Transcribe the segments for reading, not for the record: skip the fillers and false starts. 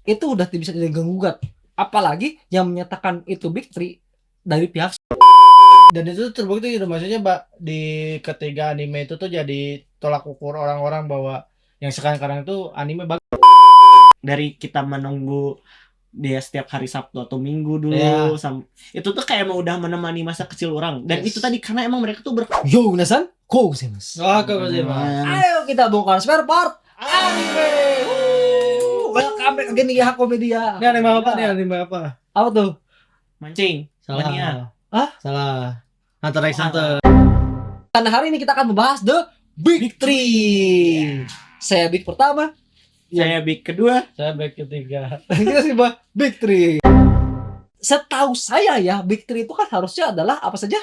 itu udah tidak bisa diganggu-gugat. Apalagi yang menyatakan itu Big Three dari pihak. Dan itu terbukti gitu, maksudnya di ketiga anime itu tuh jadi tolak ukur orang-orang bahwa yang sekarang-sekarang itu anime bagus. Dari kita menunggu dia setiap hari Sabtu atau Minggu dulu Ya. itu tuh kayak emang udah menemani masa kecil orang. Dan Yes. itu tadi karena emang mereka tuh Yo, minasan, gozaimasu. Ayo kita bongkar spare part anime. Welcome back again ya Komedia. Ini anime apa nih? Anime apa? Apa tuh? mancing. Salah. Mania. Hah? Salah. Hunter x Hunter. Karena hari ini kita akan membahas The Big Three. Saya Big pertama, Saya Big kedua. Saya back ketiga. kita sih bah Big Three. Setahu saya ya, Big Three itu kan harusnya adalah apa saja?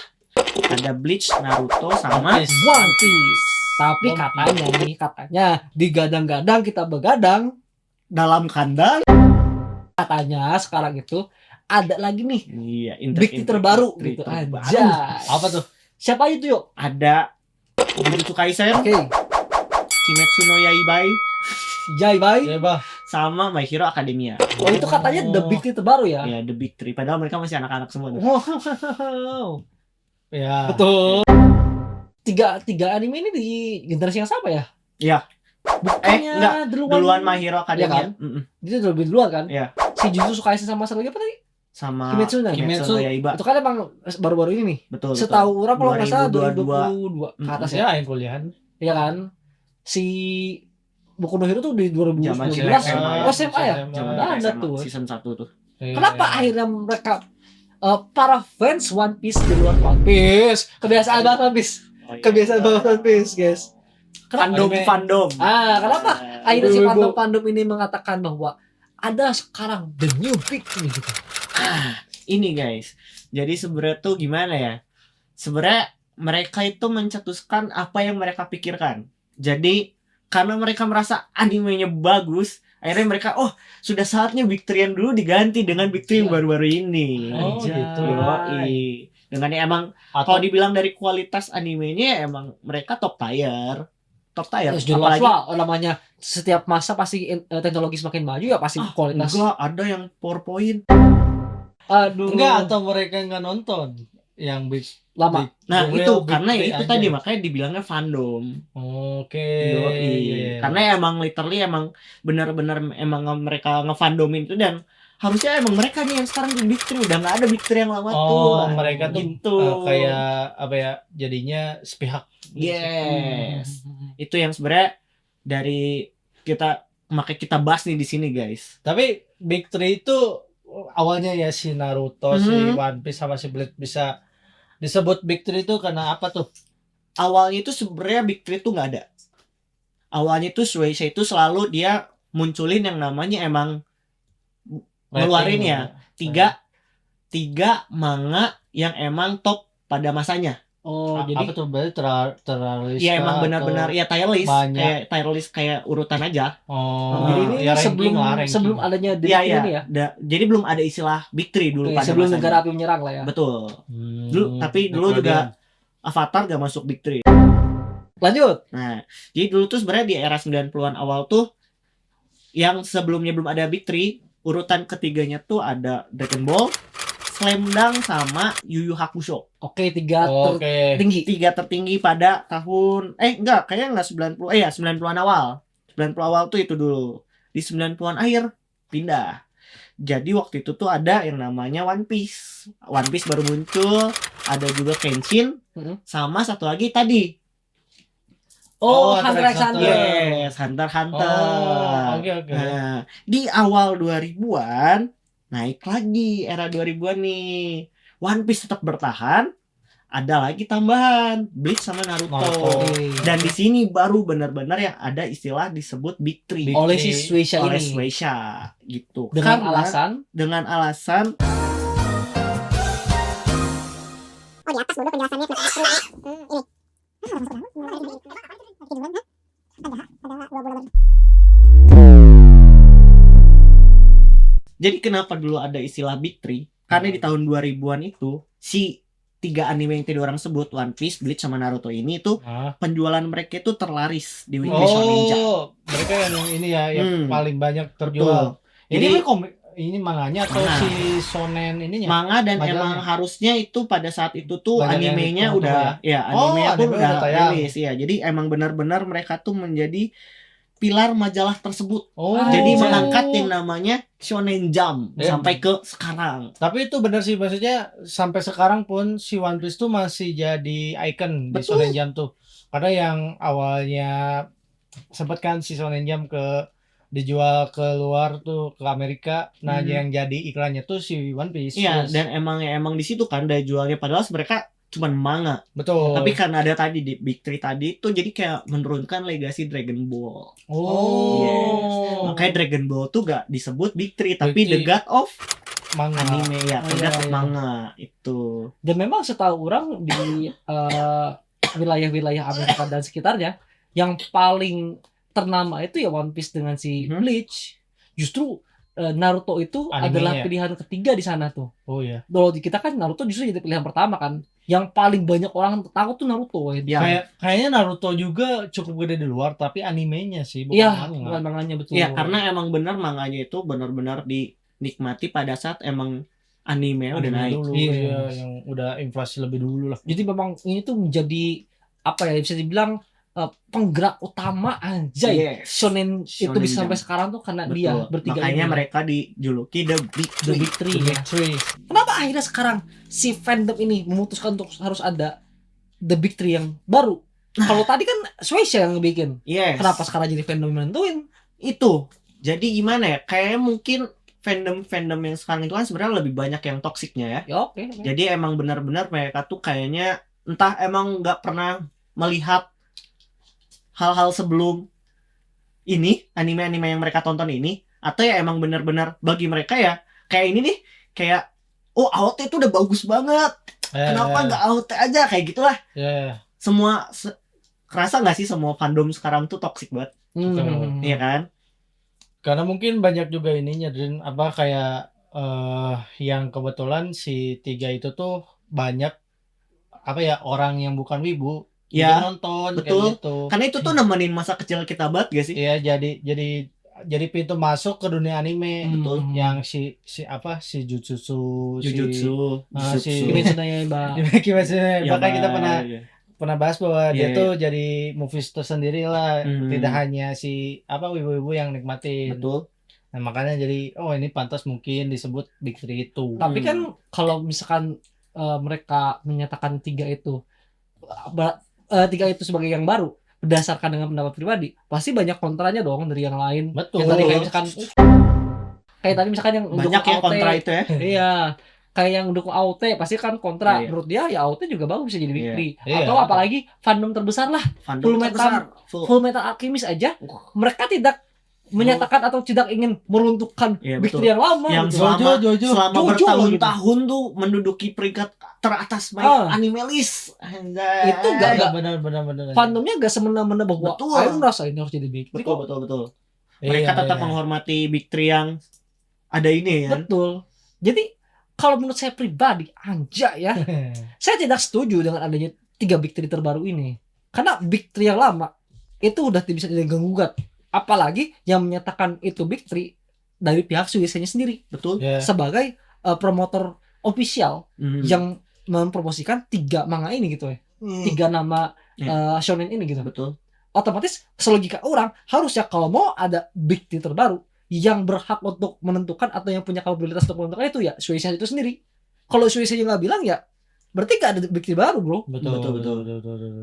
Ada Bleach, Naruto, sama One Piece. One Piece. Tapi One katanya digadang-gadang kita begadang. dalam kandang. Katanya sekarang itu ada lagi nih Iya, Big Three terbaru gitu aja. Apa tuh? Siapa itu yuk? Ada Jujutsu Kaisen, Oke, Kimetsu no Yaiba, Jai Bye. Ya, bah. sama My Hero Academia. Oh itu katanya The Big Three terbaru ya? Ya, The Big Three. Padahal mereka masih anak-anak semua tuh. Wow. Ya. Betul. Tiga anime ini di generasi yang sama ya? Iya. Bukannya Enggak. Duluan My Hero Academia. Iya kan? Mm-mm. Itu lebih duluan kan? Iya. Si Jujutsu Kaisen sama satu lagi apa tadi? Sama Kimetsu no Kimetsu no Yaiba. Itu kan emang baru-baru ini nih. Betul. Setahu orang kalau nggak salah 2022. 2022 ke atas ya. Ya, yang kuliahan. Iya kan? Si Boku no Hero tuh di Zaman 2019. SMA. Oh SMA ya? Zaman Nah, ada SMA, tuh. season 1 tuh. Kenapa akhirnya mereka para fans One Piece di luar One Piece? Kebiasaan banget One Piece. Oh, iya. Kebiasaan banget One Piece, guys. Fandom. Kenapa akhirnya si Ibu-ibu. fandom ini mengatakan bahwa ada sekarang the new Big Three gitu. Ini guys. Jadi sebenarnya tuh gimana ya? Sebenarnya mereka itu mencetuskan apa yang mereka pikirkan. Jadi karena mereka merasa animenya bagus, akhirnya mereka sudah saatnya Big Three yang dulu diganti dengan Big Three yang Iya. baru-baru ini. Oh, gitu. Yoi. Dengan emang Atau kalau dibilang dari kualitas animenya emang mereka top tier. Top tier. Ya, jelas lah namanya setiap masa pasti teknologi semakin maju ya pasti kualitas. Enggak, ada yang PowerPoint. Aduh. enggak, atau mereka nggak nonton yang big. Lama. Nah, The itu real Big karena Three itu aja. tadi makanya dibilangnya fandom. Oke. Yoi. Karena emang literally emang benar-benar emang mereka ngefandomin itu, dan harusnya emang mereka nih yang sekarang di Big Three, udah nggak ada Big Three yang lama tuh. Mereka tuh gitu. kayak apa ya? Jadinya sepihak. Yes. Itu yang sebenarnya dari kita makanya kita bahas nih di sini, guys. Tapi Big Three itu awalnya ya si Naruto, si Mhm. One Piece sama si Bleach bisa disebut Big Three itu karena apa tuh? Awalnya itu sebenarnya Big Three tuh nggak ada. Awalnya tuh Shueisha itu selalu dia munculin yang namanya emang ngeluarin ya tiga manga yang emang top pada masanya. Oh, jadi apa tuh berarti terlalu Iya emang benar-benar ya tier list, banyak. kayak tier list kayak urutan aja. jadi ini ya ranking sebelum lah, ranking. sebelum adanya The Big Iya Three iya. ini ya. Jadi belum ada istilah Big Three dulu Oke, pada sebelum masanya. negara api menyerang lah ya. Betul. Tapi dulu juga Avatar gak masuk Big Three. Lanjut. Nah, jadi dulu tuh sebenarnya di era 90-an awal tuh yang sebelumnya belum ada Big Three, urutan ketiganya tuh ada Dragon Ball, Slam Dunk, sama Yu Yu Hakusho. Oke, tiga Oke. tertinggi. Tiga tertinggi pada tahun kayaknya enggak 90 ya 90-an awal. 90 awal tuh itu dulu. Di 90-an akhir pindah. Jadi waktu itu tuh ada yang namanya One Piece. One Piece baru muncul, ada juga Kenshin, sama satu lagi tadi. Hunter x Hunter. Yes, Hunter x Hunter. Oke. Nah, di awal 2000-an naik lagi era 2000-an nih. One Piece tetap bertahan, ada lagi tambahan Bleach sama Naruto. Dan di sini baru benar-benar yang ada istilah disebut Big Three Oleh si Shueisha oleh ini. Shueisha gitu. Dengan Karena- dengan alasan di atas dulu penjelasannya jadi kenapa dulu ada istilah Big Three? Karena di tahun 2000-an itu si tiga anime yang tadi orang sebut, One Piece, Bleach sama Naruto ini tuh penjualan mereka itu terlaris di Weekly Shonen Ninja. Mereka yang ini ya yang Hmm. paling banyak Betul. terjual. Ini komik, ini manganya atau Manga. si shonen ininya? Manga dan Majalahnya. emang harusnya itu pada saat itu tuh Banyak yang animenya ditonton udah animenya pun anime udah udah tayang. rilis ya. Jadi emang benar-benar mereka tuh menjadi pilar majalah tersebut. Oh, Jadi Oh. mengangkat yang namanya Shonen Jump Ya. sampai ke sekarang. Tapi itu benar sih, maksudnya sampai sekarang pun si One Piece tuh masih jadi icon di Betul. Shonen Jump tuh. Karena yang awalnya sempat kan si Shonen Jump dijual ke luar tuh, ke Amerika. Nah, Hmm. yang jadi iklannya tuh si One Piece. Iya, Yes. dan emang di situ kan daya jualnya padahal mereka cuman manga. Betul. Tapi karena ada tadi di Big Three tadi itu jadi kayak menurunkan legasi Dragon Ball. oh, Yes. Makanya Dragon Ball tuh gak disebut Big Three tapi Three. The God of manga. Anime ya, Oh, The iya, God of iya. Manga itu. Dan memang setahu orang di wilayah-wilayah Amerika dan sekitarnya yang paling ternama itu ya One Piece dengan si Mhm. Bleach. Justru Naruto itu Anime adalah ya? pilihan ketiga di sana tuh. Oh ya. Kalau di kita kan Naruto justru jadi pilihan pertama kan. Yang paling banyak orang tahu tuh Naruto. Ya. Kayaknya Naruto juga cukup gede di luar, tapi animenya sih bukan Iya, manga. bukan manganya betul. Ya, karena emang benar manganya itu benar-benar dinikmati pada saat emang anime udah Anime naik. dulu, Iya. iya, yang udah inflasi lebih dulu lah. Jadi memang ini tuh menjadi apa ya bisa dibilang penggerak utama anjay. Yes. Shonen itu Shonen bisa sampai Jump. sekarang tuh karena Betul. dia bertiga Makanya ini. mereka dijuluki The Big The Three. Big Three. The Ya. Big Three. Kenapa akhirnya sekarang si fandom ini memutuskan untuk harus ada The Big Three yang baru? Kalau tadi kan Shueisha yang bikin. Yes. Kenapa sekarang jadi fandom yang nentuin? Itu. Jadi gimana ya? Kayaknya mungkin fandom yang sekarang itu kan sebenarnya lebih banyak yang toksiknya ya. Ya oke. Jadi emang benar-benar mereka tuh kayaknya entah emang nggak pernah melihat hal-hal sebelum ini, anime-anime yang mereka tonton ini, atau ya emang benar-benar bagi mereka ya kayak ini nih, kayak oh AOT itu udah bagus banget, kenapa nggak AOT aja, kayak gitulah. Ya. Semua kerasa nggak sih semua fandom sekarang tuh toxic banget, iya kan? Karena mungkin banyak juga ininya dan apa kayak yang kebetulan si tiga itu tuh banyak apa ya orang yang bukan wibu Ya, juga nonton betul. kayak gitu. Karena itu tuh nemenin masa kecil kita banget gak sih? Iya, jadi pintu masuk ke dunia anime. Betul. Yang si apa si Jujutsu, Jujutsu, si- Kimetsu no Yaiba. Kimetsu no Yaiba. Ya, Bahkan kita Bang. pernah bahas bahwa dia Iya, tuh jadi movies tersendiri lah, Hmm. tidak hanya si apa wibu-wibu yang nikmatin. Betul. Nah, makanya jadi ini pantas mungkin disebut Big Three itu. Tapi kan kalau misalkan mereka menyatakan tiga itu sebagai yang baru berdasarkan dengan pendapat pribadi, pasti banyak kontranya dong dari yang lain. Betul. Yang tadi kayak tadi misalkan yang Banyak mendukung ya AOT. kontra itu ya. Iya. Kayak yang mendukung AOT pasti kan kontra. Iya. Menurut dia ya AOT juga bagus bisa jadi Big Iya. Three. Iya. Atau apalagi fandom terbesar lah, Fandom Full terbesar. Metal. Full Metal Alchemist aja mereka tidak menyatakan atau tidak ingin meruntuhkan Iya, Big betul. Three yang lama. Yang gitu. selama Jojo. Jojo bertahun-tahun tuh menduduki peringkat teratas anime list. Anjay. Itu gak benar. fandomnya gak semena-mena bahwa Betul. ayo merasa ini harus jadi Big Three. Betul. Iya, Mereka tetap menghormati Big Three yang ada ini ya. Betul. Jadi kalau menurut saya pribadi, anjay ya, saya tidak setuju dengan adanya 3 Big Three terbaru ini. Karena Big Three yang lama itu udah tidak bisa diganggu-gugat. Apalagi yang menyatakan itu Big Three dari pihak Shueisha-nya sendiri Betul. Ya. sebagai promotor official Hmm. yang mempromosikan 3 manga ini gitu ya. 3 nama shonen ini gitu. Betul. Otomatis selogika orang harusnya kalau mau ada Big Three terbaru yang berhak untuk menentukan atau yang punya kapabilitas untuk menentukan itu ya Shueisha itu sendiri. Kalau Shueisha nggak bilang ya berarti gak ada Big Three baru bro. Betul.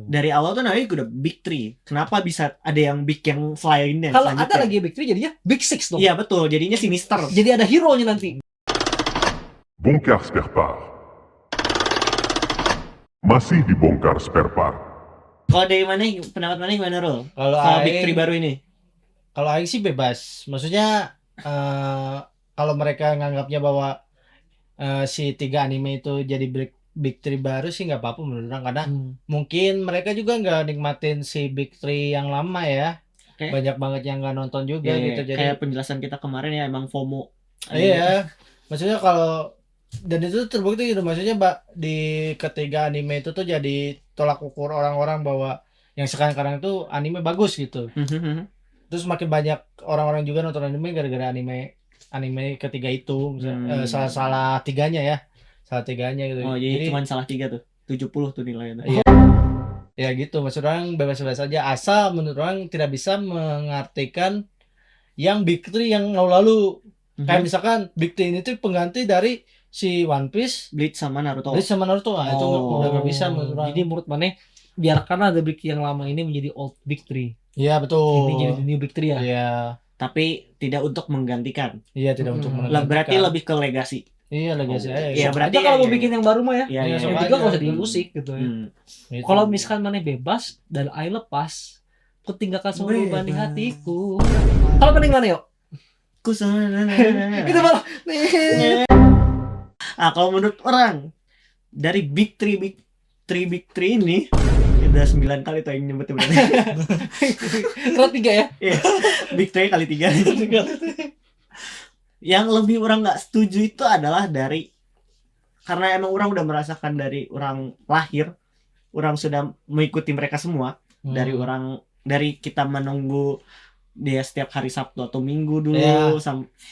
Dari awal tuh namanya udah Big Three. Kenapa bisa ada yang big yang selainnya? Kalau ada selanjutnya? lagi Big Three jadinya Big Six dong. Iya betul. Jadinya sinister. Jadi ada hero-nya nanti. Bongkar spare part. Masih dibongkar spare part. Kalau dari mana pendapat mana gimana Rul? Kalau Sama Big Aing- Three baru ini? Kalau Aing sih bebas. Maksudnya kalau mereka nganggapnya bahwa si 3 anime itu jadi Big Three baru sih nggak apa-apa menurut orang, karena mungkin mereka juga nggak nikmatin si Big Three yang lama ya. Oke. Banyak banget yang nggak nonton juga Iya, gitu. Jadi kayak penjelasan kita kemarin ya emang FOMO. iya. Maksudnya kalau dan itu terbukti gitu, maksudnya di ketiga anime itu tuh jadi tolak ukur orang-orang bahwa yang sekarang itu anime bagus gitu. Terus makin banyak orang-orang juga nonton anime gara-gara anime anime ketiga itu, misalnya, Hmm. salah tiganya ya, salah tiganya gitu. Oh, jadi cuma salah 3 tuh. 70 tuh nilainya. Iya. Ya gitu, maksud orang bebas-bebas saja, asal menurut orang tidak bisa mengartikan yang Big Three yang lalu-lalu. Kayak misalkan Big Three ini tuh pengganti dari si One Piece, Bleach sama Naruto. Bleach sama Naruto. Itu Oh. udah gak bisa menurut orang. Jadi menurut mana biarkan ada Big Three yang lama ini menjadi old Big Three. Iya betul. Ini jadi the new Big Three ya. Iya, Tapi tidak untuk menggantikan. iya tidak untuk Hmm. Lah, berarti menentukan. lebih ke legasi. Iya lagi sih. Iya, Berarti berarti kalau ya, mau ya, bikin ya. yang baru mah ya. Iya, Iya, iya, sok Yang iya. tiga nggak usah Hmm. diusik gitu ya. Hmm. Kalau misalkan mana bebas dan I lepas, kutinggalkan semua beban di Bebas. hatiku. Kalau mending mana yuk? Kusana. Itu malah. Ah, kalau menurut orang dari Big Three ini udah 9 kali tuh yang nyebutnya berarti. Kalau tiga ya. Iya. Big Three kali 3. Yang lebih orang nggak setuju itu adalah dari, karena emang orang udah merasakan dari orang lahir, orang sudah mengikuti mereka semua. Dari kita menunggu dia setiap hari Sabtu atau Minggu dulu, Iya.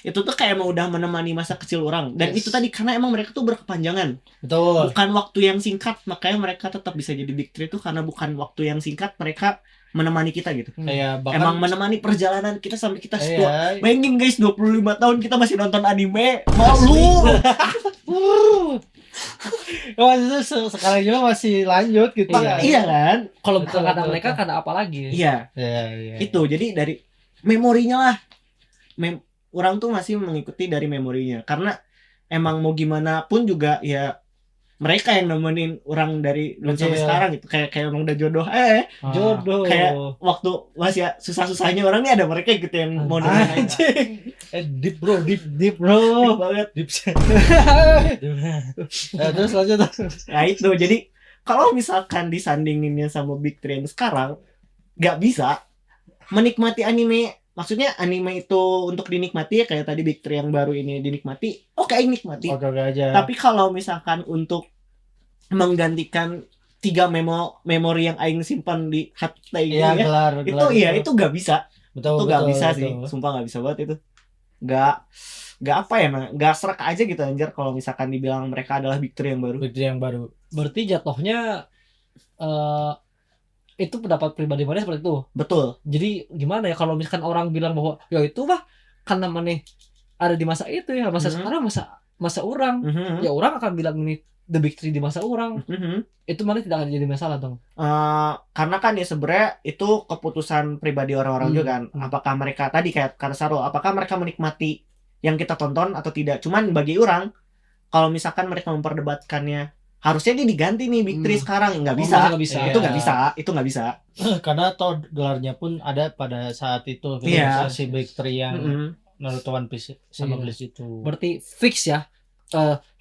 itu tuh kayak emang udah menemani masa kecil orang. Dan Yes. itu tadi karena emang mereka tuh berkepanjangan, Betul. bukan waktu yang singkat, makanya mereka tetap bisa jadi Big Three tuh karena bukan waktu yang singkat, mereka menemani kita gitu. Kayak bahkan Emang menemani perjalanan kita sampai kita tua. iya. Bayangin guys, 25 tahun kita masih nonton anime. Malu. Maksudnya sekarang juga masih lanjut gitu ya. Iya kan? Kalau bukan Betul, karena betul, mereka betul. karena apa lagi? Iya, Iya, iya. itu. Jadi dari memorinya lah. Orang tuh masih mengikuti dari memorinya. Karena emang mau gimana pun juga ya mereka yang nemenin orang dari dulu sampai Iya. sekarang gitu. Kayak emang udah jodoh. Jodoh. Kayak waktu masih susah-susahnya orang nih ada mereka gitu yang mau nemenin. Anjing. Deep bro, deep Deep bro. banget. deep. Terus lanjut. Nah itu, jadi kalau misalkan disandinginnya sama Big Three yang sekarang, nggak bisa menikmati anime. Maksudnya anime itu untuk dinikmati ya, kayak tadi Big Three yang baru ini dinikmati, oke nikmati. Oke aja. Tapi kalau misalkan untuk menggantikan 3 memori yang aing simpan di hati aing Iya, ya, gelar. itu iya itu nggak bisa. Betul, Itu nggak betul, bisa betul. sih, sumpah nggak bisa banget itu. Nggak apa ya, nggak serak aja gitu anjir kalau misalkan dibilang mereka adalah Big Three yang baru. Itu yang baru. Berarti jatuhnya itu pendapat pribadi mana seperti itu. Betul. Jadi gimana ya kalau misalkan orang bilang bahwa ya itu mah karena mana ada di masa itu ya, masa Mhm. sekarang masa orang. Mhm. Ya orang akan bilang ini the big three di masa orang. Mhm. Itu mana tidak akan jadi masalah dong. Karena kan ya sebenarnya itu keputusan pribadi orang-orang juga kan. Apakah mereka tadi kayak kata Sarul, apakah mereka menikmati yang kita tonton atau tidak? Cuman bagi orang, kalau misalkan mereka memperdebatkannya harusnya dia diganti nih Big Three sekarang, nggak bisa. Nggak bisa. Itu nggak bisa. Itu nggak bisa. Karena toh gelarnya pun ada pada saat itu. Gitu. Iya. Si Big Three yang Mhm. Naruto, One Piece sama Iya. Bleach itu. Berarti fix ya.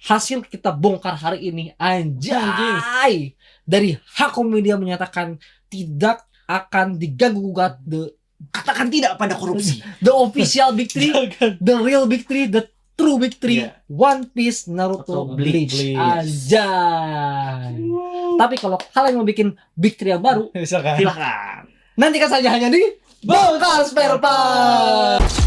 Hasil kita bongkar hari ini anjay. Dari Hakom Media menyatakan tidak akan diganggu gugat Katakan tidak pada korupsi. the official Big Three, the real Big Three, the true Big Three, Iya. One Piece, Naruto, Atau Bleach. Bleach. Anjay. Tapi kalau kalian mau bikin Big Three yang baru, Bisa kan? Silakan. nantikan saja hanya di Bongkar Spare Part.